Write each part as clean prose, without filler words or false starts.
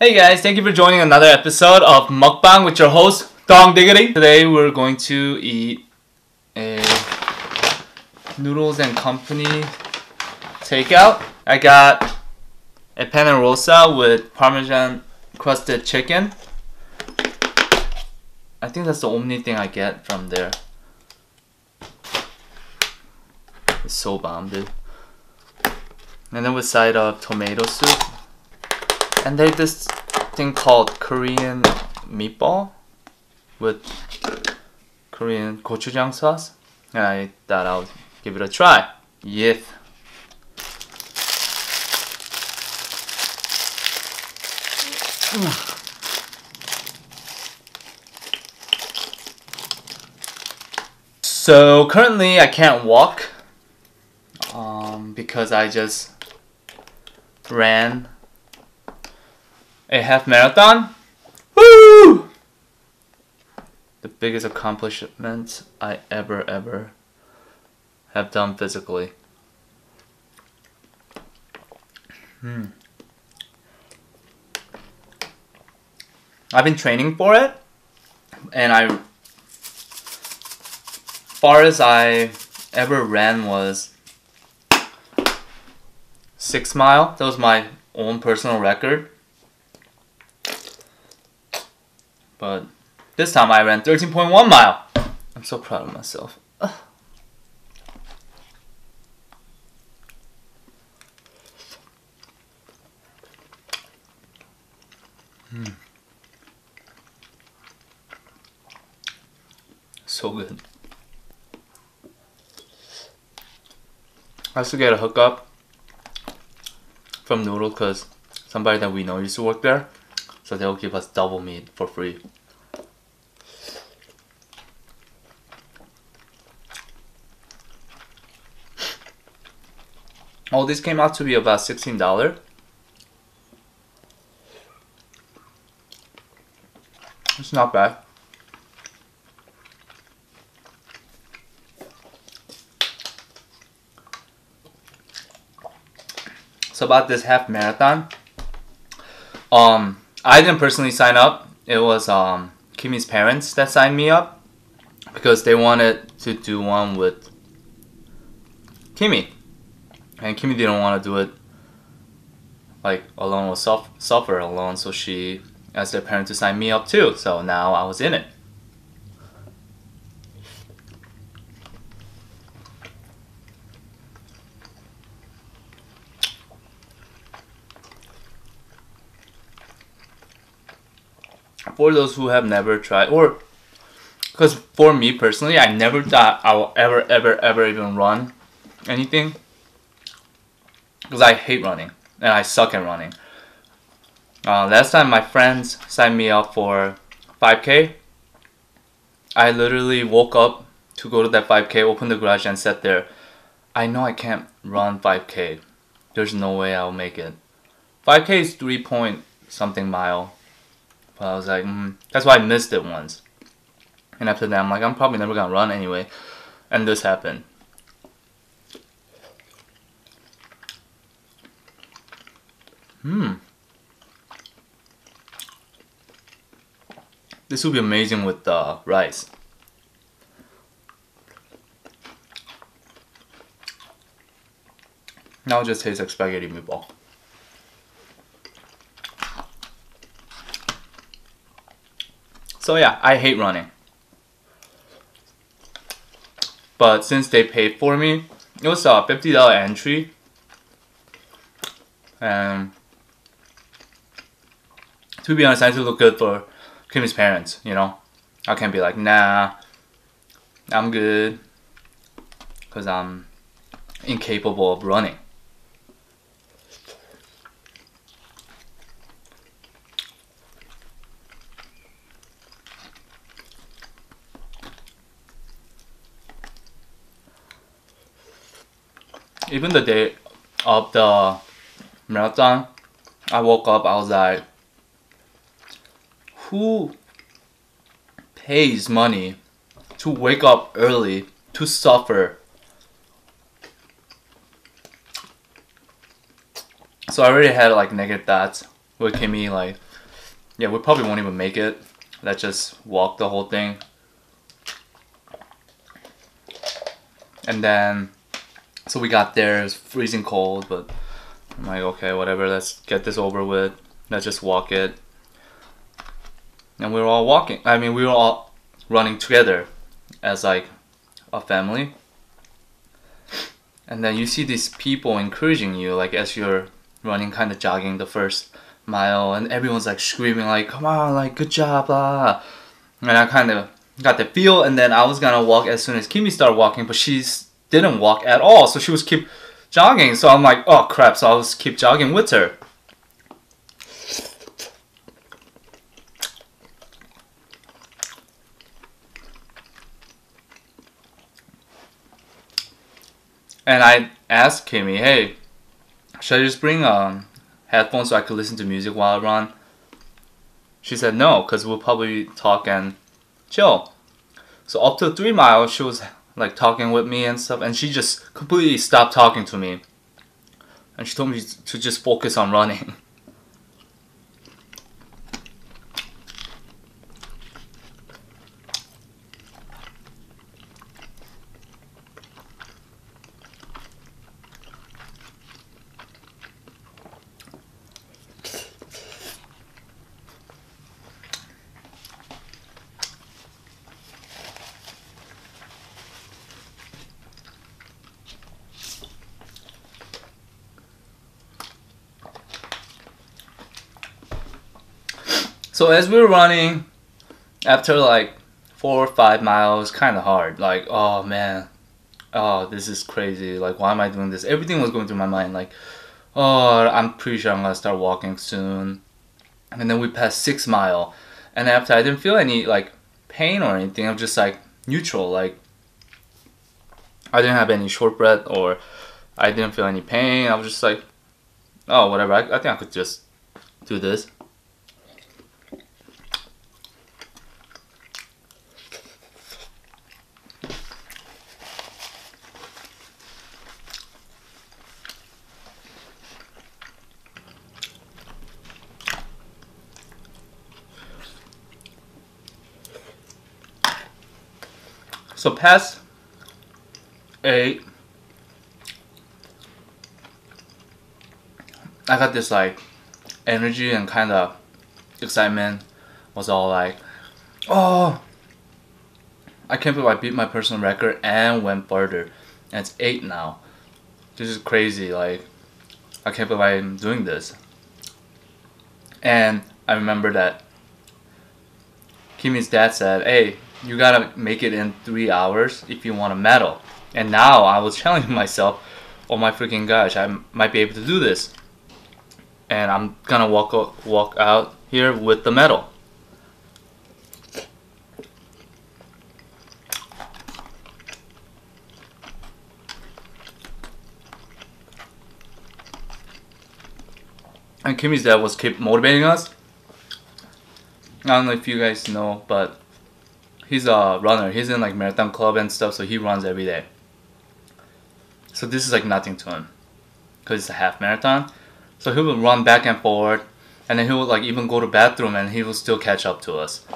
Hey guys, thank you for joining another episode of Mukbang with your host, Dongdigity. Today we're going to eat a Noodles Company takeout. I got a penne rosa with Parmesan crusted chicken. I think that's the only thing I get from there. It's so bomb, dude. And then with side of tomato soup. And they have this thing called Korean meatball with Korean gochujang sauce. And I thought I would give it a try. Yes. So currently I can't walk because I just ran a half marathon. Woo! The biggest accomplishment I ever have done physically. I've been training for it, and farthest I ever ran was 6 mile. That was my own personal record. But this time I ran 13.1 mile. I'm so proud of myself. So good. I used to get a hookup from Noodles because somebody that we know used to work there. So they'll give us double meat for free. Oh, this came out to be about $16. It's not bad. So about this half marathon, I didn't personally sign up. It was Kimmy's parents that signed me up because they wanted to do one with Kimmy, and Kimmy didn't want to do it like alone or suffer alone. So she asked their parents to sign me up too. So now I was in it. For those who have never tried, or because for me personally, I never thought I will ever even run anything because I hate running and I suck at running. Last time my friends signed me up for 5K, I literally woke up to go to that 5K, opened the garage and sat there. I know I can't run 5K. There's no way I'll make it. 5K is 3 point something mile. But I was like, that's why I missed it once. And after that, I'm like, I'm probably never gonna run anyway. And this happened. This would be amazing with rice. Now it just tastes like spaghetti meatball. So yeah, I hate running. But since they paid for me, it was a $50 entry. And to be honest, I need to look good for Kimmy's parents, you know? I can't be like, nah, I'm good. Because I'm incapable of running. Even the day of the marathon, I woke up, I was like, who pays money to wake up early to suffer? So I already had like negative thoughts with Kimmy, like, yeah, we probably won't even make it. Let's just walk the whole thing. And then, so we got there, it was freezing cold, but I'm like, okay, whatever, let's get this over with. Let's just walk it. And we were all walking. I mean, we were all running together as like a family. And then you see these people encouraging you, like as you're running, kind of jogging the first mile, and everyone's like screaming, like, come on, like, good job, blah. And I kind of got the feel, and then I was gonna walk as soon as Kimmy started walking, but she didn't walk at all, so she was keep jogging. So I'm like, oh crap, so I was keep jogging with her. And I asked Kimmy, hey, should I just bring headphones so I could listen to music while I run? She said no, because we'll probably talk and chill. So up to 3 miles, she was like talking with me and stuff, and she just completely stopped talking to me. And she told me to just focus on running. So as we were running, after like 4 or 5 miles, kind of hard. Like, oh man, oh, this is crazy. Like, why am I doing this? Everything was going through my mind. Like, oh, I'm pretty sure I'm gonna start walking soon. And then we passed 6 mile, and after I didn't feel any like pain or anything. I'm just like neutral. Like, I didn't have any short breath or I didn't feel any pain. I was just like, oh, whatever. I think I could just do this. So past 8, I got this like energy and kind of excitement. Was all like, oh, I can't believe I beat my personal record and went further. And it's 8 now. This is crazy. Like, I can't believe I'm doing this. And I remember that Kimmy's dad said, hey, you gotta make it in 3 hours if you want a medal. And now I was challenging myself, oh my freaking gosh, I might be able to do this. And I'm gonna walk out here with the medal. And Kimmy's dad was keep motivating us. I don't know if you guys know, but he's a runner. He's in like marathon club and stuff, so he runs every day. So this is like nothing to him, because it's a half marathon. So he will run back and forth, and then he will like even go to bathroom, and he will still catch up to us.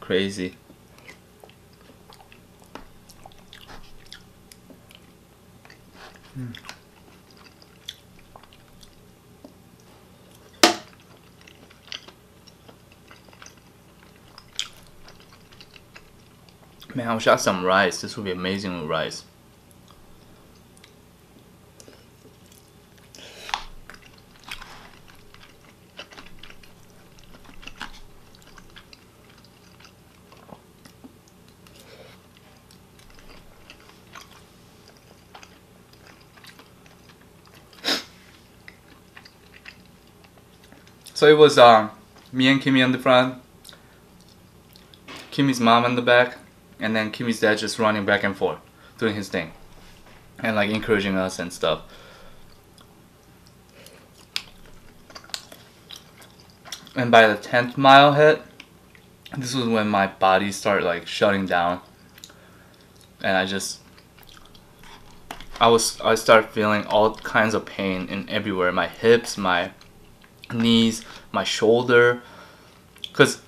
Crazy. Man, I wish I had some rice. This would be amazing with rice. So it was me and Kimmy on the front, Kimmy's mom on the back, and then Kimmy's dad just running back and forth, doing his thing, and like encouraging us and stuff. And by the 10th mile hit, this was when my body started like shutting down, and I just I started feeling all kinds of pain in everywhere. My hips, my knees, my shoulder. Cause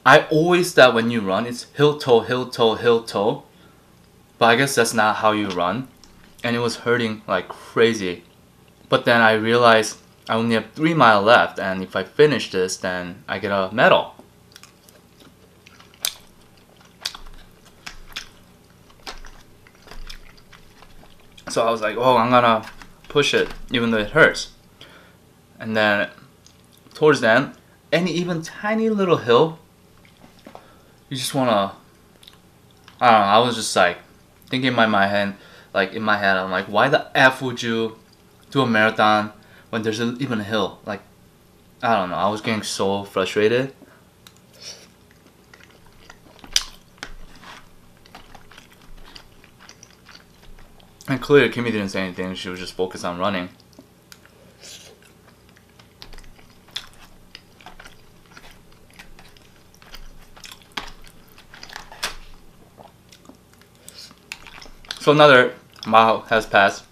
I always thought when you run it's heel toe, heel toe, heel toe. But I guess that's not how you run. And it was hurting like crazy. But then I realized I only have 3 miles left, and if I finish this, then I get a medal. So I was like, oh, I'm gonna push it even though it hurts. And then towards the end, any even tiny little hill, you just wanna, I don't know, I was just like thinking in my head, I'm like, why the F would you do a marathon when there's even a hill? Like, I don't know, I was getting so frustrated. And clearly Kimmy didn't say anything, she was just focused on running. So another mile has passed.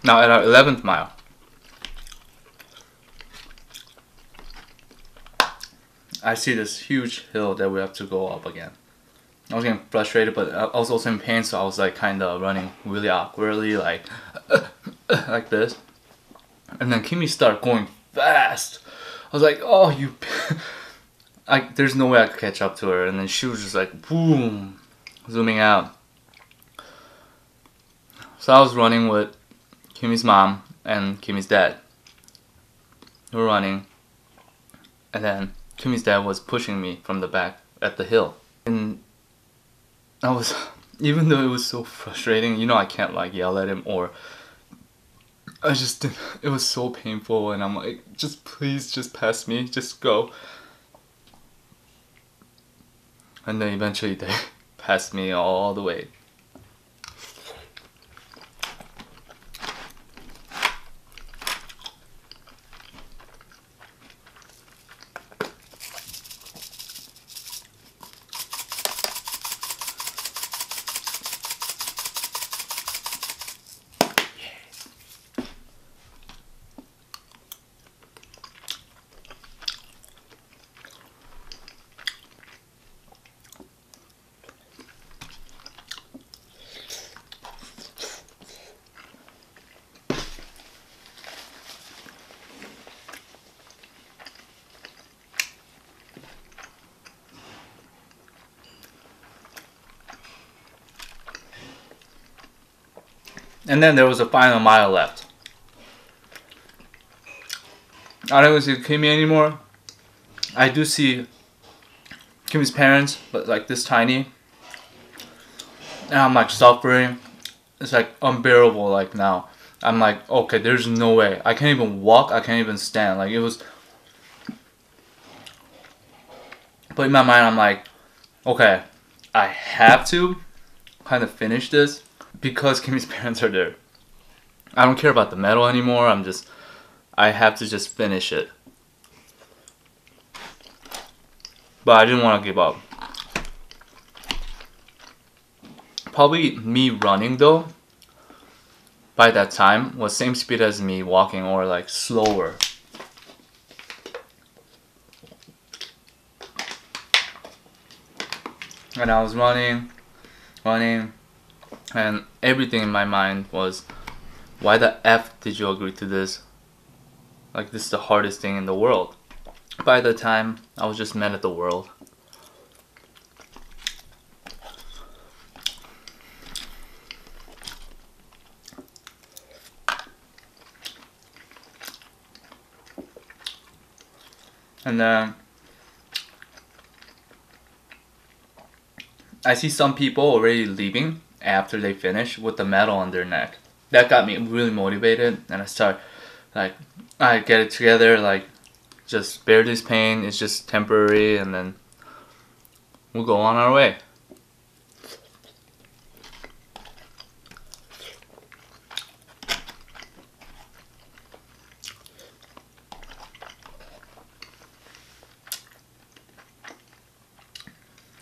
Now at our 11th mile, I see this huge hill that we have to go up again. I was getting frustrated, but I was also in pain, so I was like kind of running really awkwardly, like like this. And then Kimmy started going fast. I was like, oh, you... there's no way I could catch up to her. And then she was just like, boom, zooming out. So I was running with Kimmy's mom and Kimmy's dad. We were running. And then Kimmy's dad was pushing me from the back at the hill. And I was, even though it was so frustrating, you know, I can't like yell at him, or I just didn't, it was so painful, and I'm like, just please, just pass me, just go. And then eventually they passed me all the way. And then there was a final mile left. I don't even see Kimmy anymore. I do see Kimmy's parents, but like this tiny. And I'm like suffering. It's like unbearable like now. I'm like, okay, there's no way. I can't even walk, I can't even stand. Like it was... But in my mind I'm like, okay, I have to kind of finish this because Kimmy's parents are there. I don't care about the medal anymore. I have to just finish it. But I didn't want to give up. Probably me running though, by that time, was same speed as me walking, or like slower. And I was running, and everything in my mind was, why the F did you agree to this? Like, this is the hardest thing in the world. By the time, I was just mad at the world. And then I see some people already leaving after they finish with the medal on their neck. That got me really motivated, and I start like, I get it together, like just bear this pain, it's just temporary, and then we'll go on our way.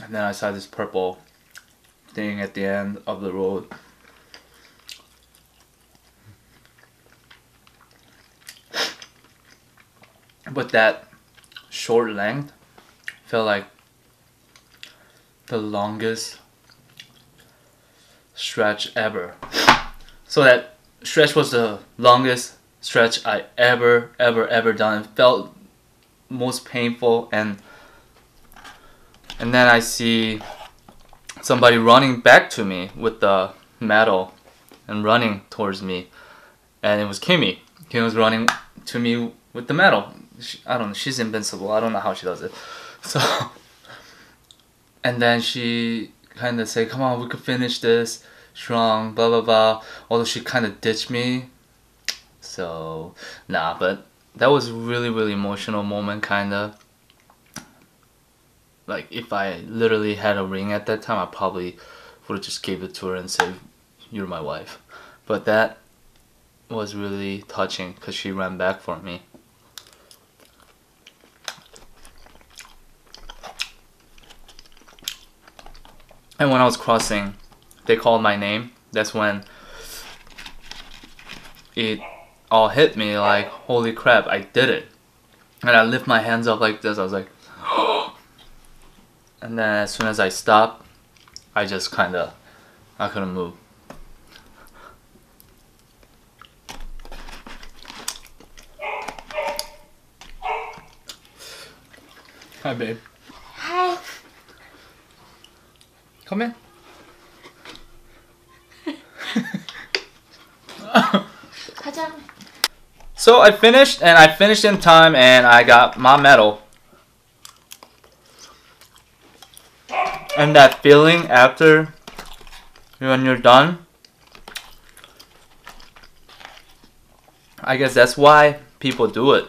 And then I saw this purple thing at the end of the road. but that short length felt like the longest stretch ever. So that stretch was the longest stretch I ever done. It felt most painful, and then I see somebody running back to me with the medal and running towards me, and it was Kimmy. Kimmy was running to me with the medal. I don't know, she's invincible. I don't know how she does it. So, and then she kind of said, come on, we could finish this strong, blah blah blah. Although she kind of ditched me. So, nah, but that was really emotional moment, kind of. Like, if I literally had a ring at that time, I probably would have just gave it to her and said, you're my wife. But that was really touching because she ran back for me. And when I was crossing, they called my name. That's when it all hit me, like, holy crap, I did it. And I lift my hands up like this. I was like, and then as soon as I stopped, I just I couldn't move. Hi, babe. Hi. Come in. 가자. So I finished, and I finished in time, and I got my medal. And that feeling after, when you're done, I guess that's why people do it.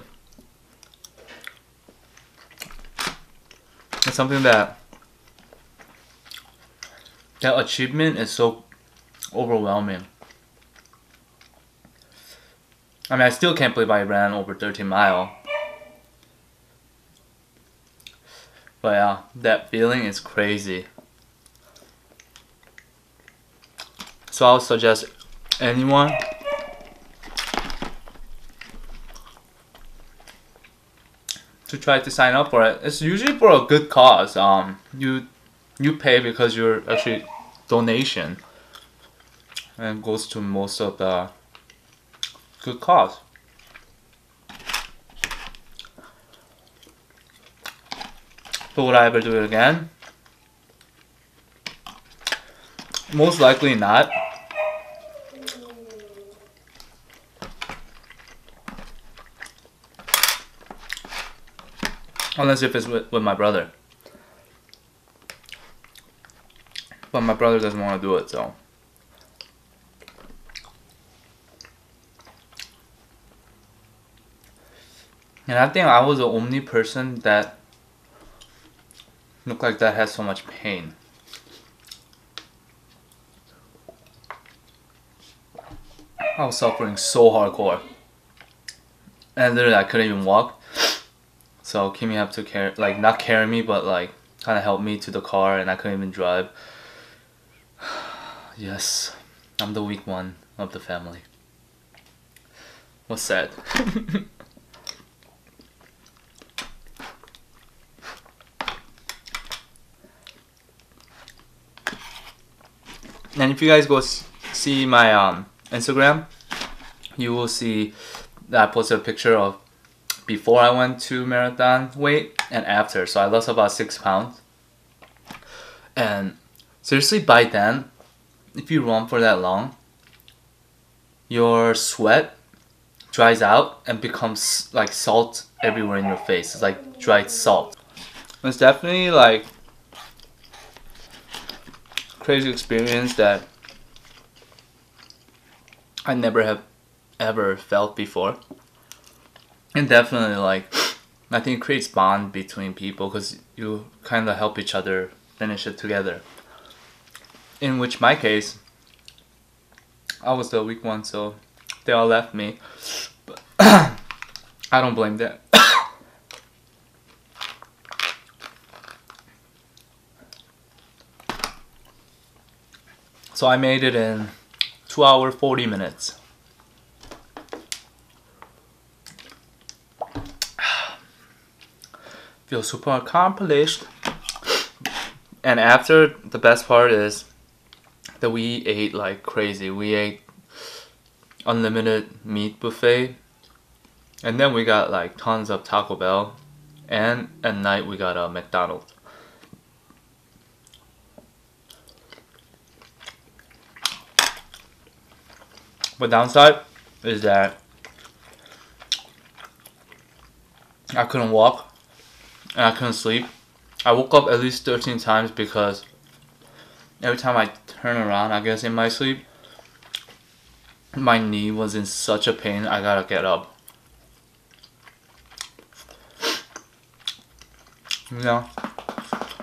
It's something that achievement is so overwhelming. I mean, I still can't believe I ran over 13 miles. But yeah, that feeling is crazy. So I would suggest anyone to try to sign up for it. It's usually for a good cause. You pay because you're actually donation, and it goes to most of the good cause. But would I ever do it again? Most likely not. Unless if it's with my brother. But my brother doesn't want to do it, so. And I think I was the only person that looked like that had so much pain. I was suffering so hardcore. And literally I couldn't even walk. So Kimmy had to carry, like, not carry me, but like kind of help me to the car, and I couldn't even drive. Yes, I'm the weak one of the family. What's sad? And if you guys go see my Instagram, you will see that I posted a picture of before I went to marathon weight and after. So I lost about 6 pounds. And seriously, by then, if you run for that long, your sweat dries out and becomes like salt everywhere in your face. It's like dried salt. It's definitely like crazy experience that I never have ever felt before. And definitely, like, I think it creates bond between people because you kind of help each other finish it together. In which my case, I was the weak one, so they all left me. But I don't blame them. So I made it in 2 hours 40 minutes. feel super accomplished. And after, the best part is that we ate like crazy. We ate unlimited meat buffet, and then we got like tons of Taco Bell, and at night we got a McDonald's. But downside is that I couldn't walk and I couldn't sleep. I woke up at least 13 times because every time I turn around, I guess in my sleep, my knee was in such a pain, I gotta get up. You know?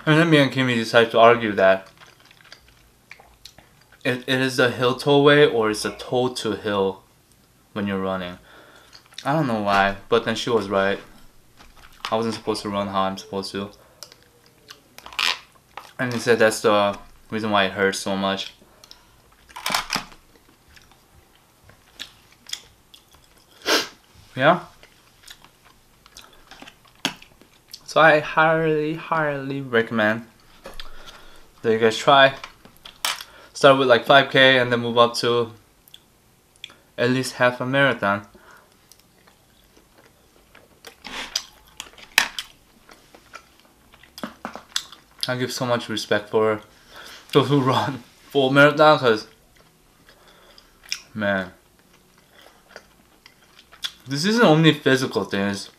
And then me and Kimmy decided to argue that it is the hill toe way or it's the toe to hill when you're running. I don't know why, but then she was right. I wasn't supposed to run how I'm supposed to. And he said that's the reason why it hurts so much. Yeah? So I highly recommend that you guys try. Start with like 5K and then move up to at least half a marathon. I give so much respect for those who run full marathon, because man, this isn't only physical things,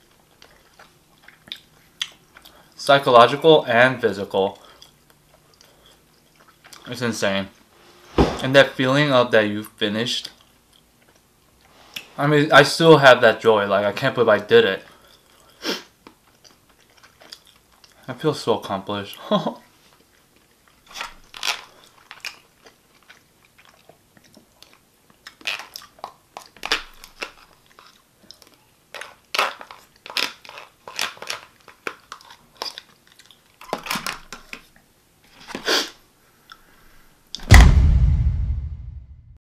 psychological and physical. It's insane. And that feeling of that you finished, I mean, I still have that joy. Like, I can't believe I did it. I feel so accomplished.